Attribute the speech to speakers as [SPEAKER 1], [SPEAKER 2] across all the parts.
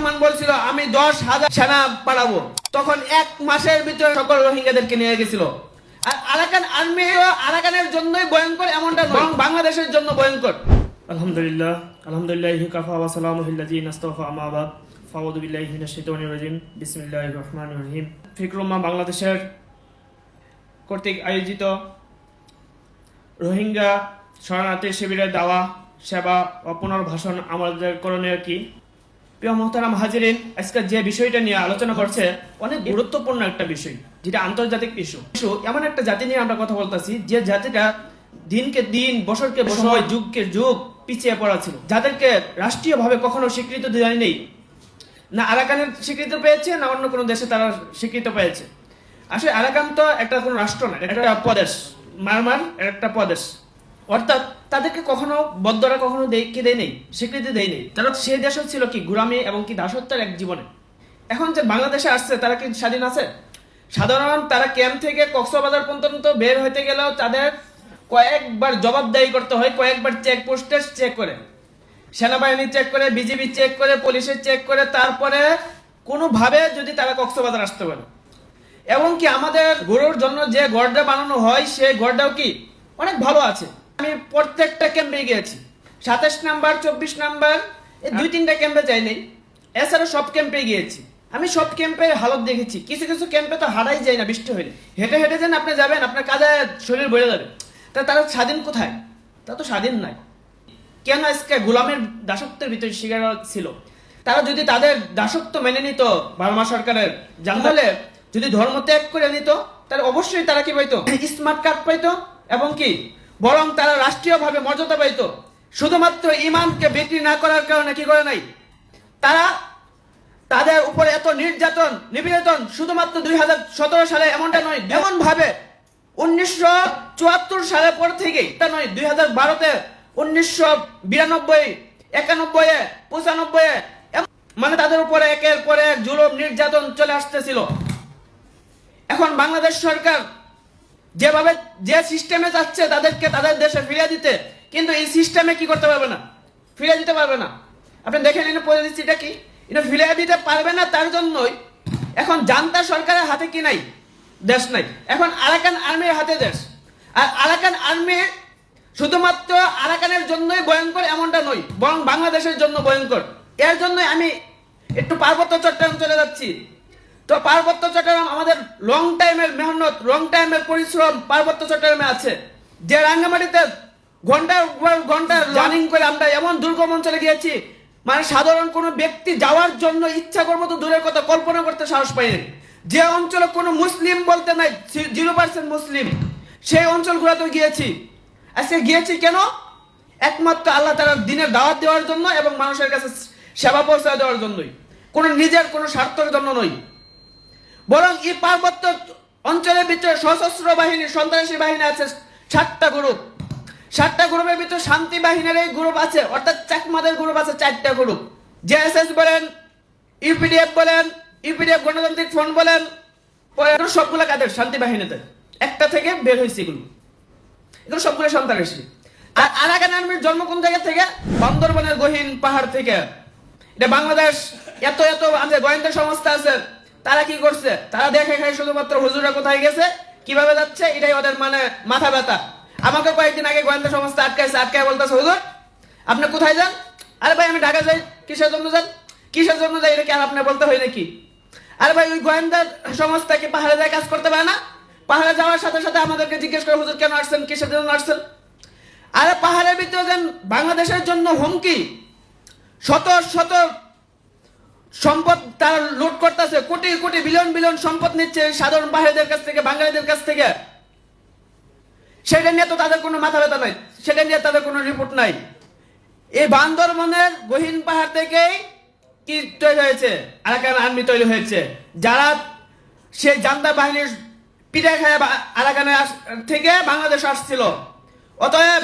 [SPEAKER 1] রহমান বলছিল আমি 10,000 সেনা পাঠাবো, তখন 1 মাসের ভিতরে সকল রোহিঙ্গাদেরকে নিয়ে গেছিল। আর আরাকান আর্মি আরাকানের জন্যই ভয়ঙ্কর এমনটা নয়, বাংলাদেশের জন্য ভয়ঙ্কর।
[SPEAKER 2] আলহামদুলিল্লাহ কাফা ওয়া সালামুহু আলাল্লাযিনা ইসতাফা আম্মা বাদ ফাউযু বিল্লাহি মিনাশ শাইতানির রাজিম বিসমিল্লাহির রহমানির রহিম। ফিকর উম্মাহ বাংলাদেশের কর্তৃক আয়োজিত রোহিঙ্গা শরণার্থী শিবিরের দাওয়া সেবা ও পুনর্বাসন আমাদের করণীয় কি? প্রিয় মোহতারাম হাজিরিন, আজকে যে বিষয়টা নিয়ে আলোচনা করছে অনেক গুরুত্বপূর্ণ একটা বিষয়, যেটা আন্তর্জাতিক ইস্যু। এমন একটা জাতি নিয়ে আমরা কথা বলতেছি যে জাতিটা দিনকে দিন, বছরকে বছর, যুগকে যুগ পিছিয়ে পড়া ছিল, যাদেরকে রাষ্ট্রীয়ভাবে কখনো স্বীকৃতি দেয় নেই, না আরাকানের স্বীকৃতি পেয়েছে না অন্য কোনো দেশে তারা স্বীকৃতি পেয়েছে। আসলে আরাকান তো একটা কোনো রাষ্ট্র না, একটা প্রদেশ, মারমার একটা প্রদেশ। অর্থাৎ তাদেরকে কখনো বদ্ধরা কখনো দেয় নেই, স্বীকৃতি দেয় নেই। তারা সেই দেশও ছিল কি গুলামি এবং কি দাসত্বের এক জীবনে। এখন যে বাংলাদেশে আসছে তারা কি স্বাধীন আছে? সাধারণ তারা ক্যাম্প থেকে কক্সবাজার পর্যন্ত বের হইতে গেলেও তাদের কয়েকবার জবাবদাহি করতে হয়, কয়েকবার চেকপোস্টে চেক করে, সেনাবাহিনী চেক করে, বিজিবি চেক করে, পুলিশের চেক করে, তারপরে কোনোভাবে যদি তারা কক্সবাজার আসতে পারে। এবং কি আমাদের গরুর জন্য যে গড়টা বানানো হয় সেই গড়টাও কি অনেক ভালো আছে। আমি প্রত্যেকটা ক্যাম্পে গিয়েছি, 27 নাম্বার 24 নাম্বার এই 2-3টা ক্যাম্পে যাই নাই, এছাড়া সব ক্যাম্পে গিয়েছি। আমি সব ক্যাম্পের হালত দেখেছি। কিছু কিছু ক্যাম্পে তো হারাই যায় না, বৃষ্টি হলে হেঁটে হেঁটে যেন আপনি যাবেন, আপনার কাজে শরীর বেড়ে যাবে। তারা স্বাধীন কোথায়? তারা তো স্বাধীন নাই। কেন আজকে গোলামের দাসত্বের ভিতরে শিকার ছিল? তারা যদি তাদের দাসত্ব মেনে নিত বার্মা সরকারের, জানলে যদি ধর্ম ত্যাগ করে নিত, তাহলে অবশ্যই তারা কি পাইতো? স্মার্ট কার্ড পাইতো এবং কি বরং তারা রাষ্ট্রীয়ভাবে মর্যাদা পাইতো। শুধুমাত্র ইমানকে বিক্রি না করার কারণে কি করে নাই তারা? তাদের উপরে এত নির্যাতন নিপীড়ন শুধুমাত্র 2017 সালে এমনটা নয়, এমন ভাবে 1974 সালের পর থেকেই তা নয়, 2012-তে, 1992, 91, 95, মানে তাদের উপরে একের পর এক জুলুম নির্যাতন চলে আসতেছিল। এখন বাংলাদেশ সরকার যেভাবে যে সিস্টেমে যাচ্ছে তাদেরকে তাদের দেশে ফিরিয়ে দিতে, কিন্তু এই সিস্টেমে কি করতে পারবে না, ফিরিয়ে দিতে পারবে না। আপনি দেখেন এনে পরিস্থিতিটা কি, এটা ফিরিয়ে দিতে পারবে না। তার জন্যই এখন জান্তা সরকারের হাতে কি নাই, দেশ নাই, এখন আরাকান আর্মির হাতে দেশ। আর আরাকান আর্মি শুধুমাত্র আরাকানের জন্যই ভয়ঙ্কর এমনটা নয়, বরং বাংলাদেশের জন্য ভয়ঙ্কর। এর জন্যই আমি একটু পার্বত্য চট্টগ্রাম চলে যাচ্ছি। তো পার্বত্য চট্টগ্রাম আমাদের লং টাইমের মেহনত, লং টাইমের পরিশ্রম পার্বত্য চট্টগ্রামে আছে। যে রাঙ্গামাটিতে ঘন্টার পর ঘন্টা রানিং করে আমরা এমন দুর্গম অঞ্চলে গিয়েছি, মানে সাধারণ কোনো ব্যক্তি যাওয়ার জন্য ইচ্ছা করবো তো দূরের কথা, কল্পনা করতে সাহস পাইনি। যে অঞ্চলে কোনো মুসলিম বলতে নাই, 0% মুসলিম, সেই অঞ্চলগুলোতে গিয়েছি। আজকে গিয়েছি কেন? একমাত্র আল্লাহ তাআলার দ্বীনের দাওয়াত দেওয়ার জন্য এবং মানুষের কাছে সেবা পৌঁছে দেওয়ার জন্যই, কোনো নিজের কোনো স্বার্থের জন্য নয়। বরং এই পার্বত্য অঞ্চলের ভিতরে সশস্ত্র বাহিনী, সন্ত্রাসী বাহিনী আছে 7টা গ্রুপ। 7টা গ্রুপের ভিতরে শান্তি বাহিনীর এই গ্রুপ আছে, অর্থাৎ চাকমাদের গ্রুপ আছে 4টা গ্রুপ। জেএসএস বলেন, ইউপিডিএফ বলেন, ইউপিডিএফ গণতান্ত্রিক ফ্রন্ট বলেন, সবগুলো কাদের? শান্তি বাহিনীতে একটা থেকে বের হয়েছে এগুলো সবগুলো সন্ত্রাসী। আর আরাকান আর্মির জন্ম কোন জায়গা থেকে? বান্দরবনের গহীন পাহাড় থেকে। এটা বাংলাদেশ এত এত আমাদের গোয়েন্দা সংস্থা আছে, তারা কি করছে? তারা দেখে খায় শুধুমাত্র হুজুরা কোথায় গেছে, কিভাবে যাচ্ছে, এটাই ওদের মানে মাথা ব্যথা। আমাকে কয়েকদিন আগে গোয়েন্দা সংস্থা আটকায় বলতেছে, হুজুর আপনি কোথায় যান? আরে ভাই আমি ঢাকা যাই। কিসের জন্য যান? কিসের জন্য যাই এটা কি আর আপনি বলতে হয় নাকি? আরে ভাই ওই গোয়েন্দা সংস্থা কি পাহাড়ে যায় কাজ করতে পারে না? পাহাড়ে যাওয়ার সাথে সাথে আমাদেরকে জিজ্ঞেস করে, হুজুর কেন আসছেন, কিসের জন্য আসছেন? আরে পাহাড়ের ভিতরে যেন বাংলাদেশের জন্য হুমকি, শত শত সম্পদ তারা লুট করতেছে, কোটি কোটি বিলিয়ন বিলিয়ন সম্পদ নিচ্ছে সাধারণ পাহাড়িদের কাছ থেকে, বাঙালিদের কাছ থেকে। সেটা নিয়ে তো তাদের কোনো মাথা ব্যথা নাই, সেটা নিয়ে তাদের কোনো রিপোর্ট নাই। এই বান্দরবনের গহীন পাহাড় থেকেই কি তৈরি হয়েছে? আরাকান আর্মি তৈরি হয়েছে, যারা সেই জান্তা বাহিনীর পিঠে খায় আরাকানে থেকে বাংলাদেশ আসছিল। অতএব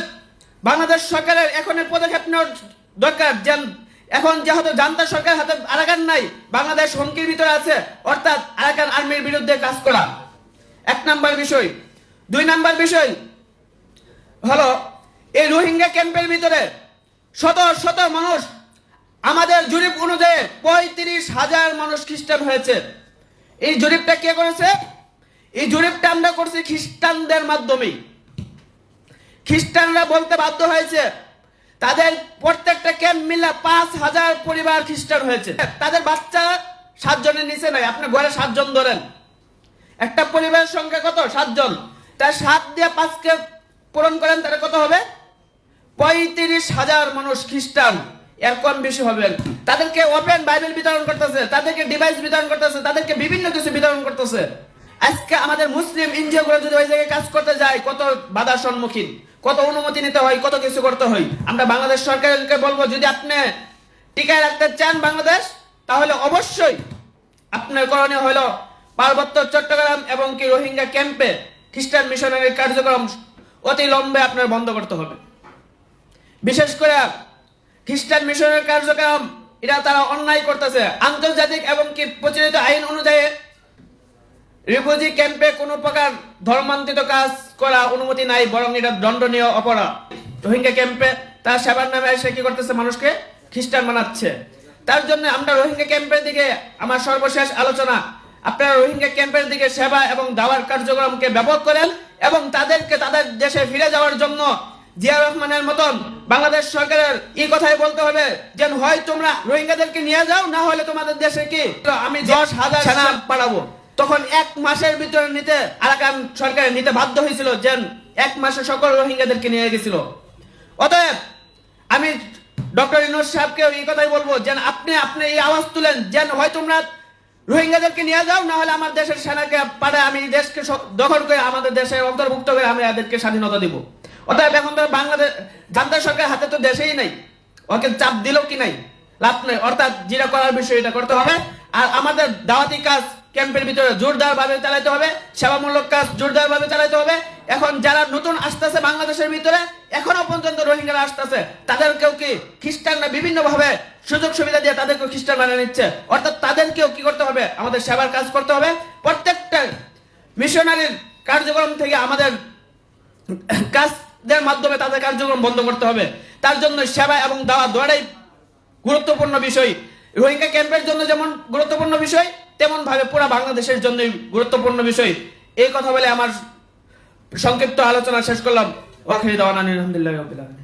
[SPEAKER 2] বাংলাদেশ সরকারের এখনের পদক্ষেপ নেওয়ার দরকার। এখন যেহেতু জান্তা সরকার হাতে আরাকান নাই, বাংলাদেশ হুমকির ভিতরে আছে, অর্থাৎ আরাকান আর্মির বিরুদ্ধে কাজ করা 1 নাম্বার বিষয়। 2 নাম্বার বিষয় হলো এই রোহিঙ্গা ক্যাম্পের ভিতরে শত শত মানুষ, আমাদের জরিপ অনুযায়ী
[SPEAKER 1] 35,000 মানুষ খ্রিস্টান হয়েছে। এই জরিপটা কে করেছে? এই জরিপটা আমরা করছি খ্রিস্টানদের মাধ্যমে। খ্রিস্টানরা বলতে বাধ্য হয়েছে তাদের প্রত্যেকটা ক্যাম্প মিলে 5,000 পরিবার খ্রিস্টান হয়েছে। তাদের বাচ্চা 7 জনের নিচে নাই। আপনি ঘরে 7 জন ধরেন, একটা পরিবারের সংখ্যা কত? 7 জন। তার 7 দিয়ে 5কে পূরণ করেন, তাহলে কত হবে? 35,000 মানুষ খ্রিস্টান। এর কম বেশি হবে। তাদেরকে ওপেন বাইবেল বিতরণ করতেছে, তাদেরকে ডিভাইস বিতরণ করতেছে, তাদেরকে বিভিন্ন কিছু বিতরণ করতেছে। আজকে আমাদের মুসলিম এনজিও গুলো যদি ওই জায়গায় কাজ করতে যায়, কত বাধার সম্মুখীন, কত অনুমতি নিতে হয়, কত কিছু করতে হয়। আমরা বাংলাদেশ সরকারকে বলবো, যদি আপনি টিকায় রাখতে চান বাংলাদেশ, তাহলে অবশ্যই আপনার করণীয় হলো পার্বত্য চট্টগ্রাম এবং কি রোহিঙ্গা ক্যাম্পে খ্রিস্টান মিশনারির কার্যক্রম অতি লম্বে আপনার বন্ধ করতে হবে। বিশেষ করে খ্রিস্টান মিশনের কার্যক্রম এটা তারা অন্যায় করতেছে। আন্তর্জাতিক এবং কি প্রচলিত আইন অনুযায়ী রিফিউজি ক্যাম্পে কোনো প্রকার ধর্মান্তরিত কাজ করা অনুমতি নাই, বরং এটা দণ্ডনীয় অপরাধ। রোহিঙ্গা ক্যাম্পে তার সেবার নামে এসে কি করতেছে? মানুষকে খ্রিস্টান বানাচ্ছে। তার জন্য আমরা রোহিঙ্গা ক্যাম্পের দিকে, আমার সর্বশেষ আলোচনা, আপনারা রোহিঙ্গা ক্যাম্পের দিকে সেবা এবং দাওয়ার কার্যক্রমকে ব্যাপক করেন এবং তাদেরকে তাদের দেশে ফিরে যাওয়ার জন্য জিয়া রহমানের মতন বাংলাদেশ সরকারের এই কথাই বলতে হবে যে হয় তোমরা রোহিঙ্গাদেরকে নিয়ে যাও, না হলে তোমাদের দেশে কি আমি 10,000 সেনা পাঠাবো। তখন 1 মাসের ভিতরে নিতে আরাকান সরকার নিতে বাধ্য হয়েছিল, যে 1 মাসে সকল রোহিঙ্গাদেরকে নিয়ে গেছিল। অতএব আমি ডক্টর ইউনূস সাহেবকে এই কথাই বলবো যে আপনি এই আওয়াজ তুলেন যে হয় তোমরা রোহিঙ্গাদেরকে নিয়ে যাও, না হলে আমার দেশের সেনাকে পাঠায় আমি দেশকে দখল করে আমাদের দেশে অন্তর্ভুক্ত করে আমি এদেরকে স্বাধীনতা দিব। অতএব এখন তো বাংলাদেশ জান্তা সরকার হাতে তো দেশেই নাই, ওকে চাপ দিল কি নাই, লাভ নেই। অর্থাৎ যেটা করার বিষয় এটা করতে হবে। আর আমাদের দাওয়াতি কাজ ক্যাম্পের ভিতরে জোরদার ভাবে চালাতে হবে, সেবামূলক কাজ জোরদার ভাবে চালাতে হবে। এখন যারা নতুন আসতেছে বাংলাদেশের ভিতরে, এখনো পর্যন্ত রোহিঙ্গারা আসতেছে, তাদেরকেও কি খ্রিস্টানরা বিভিন্ন ভাবে সুযোগ সুবিধা দিয়ে তাদেরকেও খ্রিস্টান বানিয়ে নিচ্ছে। অর্থাৎ তাদেরকেও কি করতে হবে? আমাদের সেবার কাজ করতে হবে। প্রত্যেকটা মিশনারির কার্যক্রম থেকে আমাদের কাজদের মাধ্যমে তাদের কার্যক্রম বন্ধ করতে হবে। তার জন্য সেবা এবং দাওয়া দুটোই গুরুত্বপূর্ণ বিষয়। রোহিঙ্গা ক্যাম্পের জন্য যেমন গুরুত্বপূর্ণ বিষয়, তেমন ভাবে পুরো বাংলাদেশের জন্য গুরুত্বপূর্ণ বিষয়। এই কথা বলে আমার সংক্ষিপ্ত আলোচনা শেষ করলাম। ওয়াখির দাওয়ানা আলহামদুলিল্লাহি রাব্বিল আলামিন।